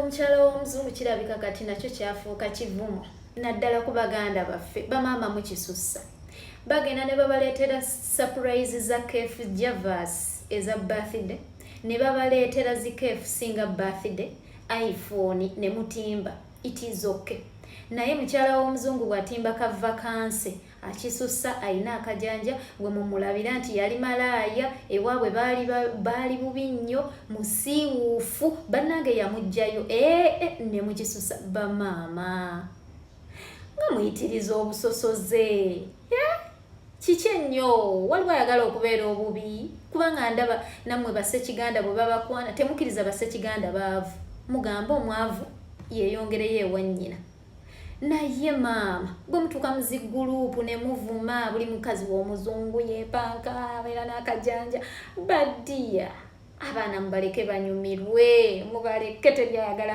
omukyala w'omuzungu kirabika kati nakyo kyafuuka kivumo naddala ku baganda baffe bamaama mukisussa bagenda ne babaleetera surprise za keefu javas eza birthday ne babaleetera zikeefu singa birthday iPhone ne mutimba it is okay naye mukyala w'omuzungu bw'atimba ka vakansi akisussa alina akajanja gwe mumulabira nti yali malaaya ewaabwe baali bubi nnyo musiiwuufu bannange yamugjayo ne mukisussa bamaama nga muyitiriza obusosoze kiki ennyo waliwo ayagala okubeera obubi kubanga ndaba nammwe bassekiganda bwe babakwana temukkiriza bassekiganda baavu mugamba omwavu yeeyongereyo ewa nnyina naye maama bwe mutuuka mu ziguruupu ne muvuma buli mukazi w'omuzungu yeepanka abeera n'akajanja baddiya abaana mubaleke banyumirwe mubaleke tebyayagala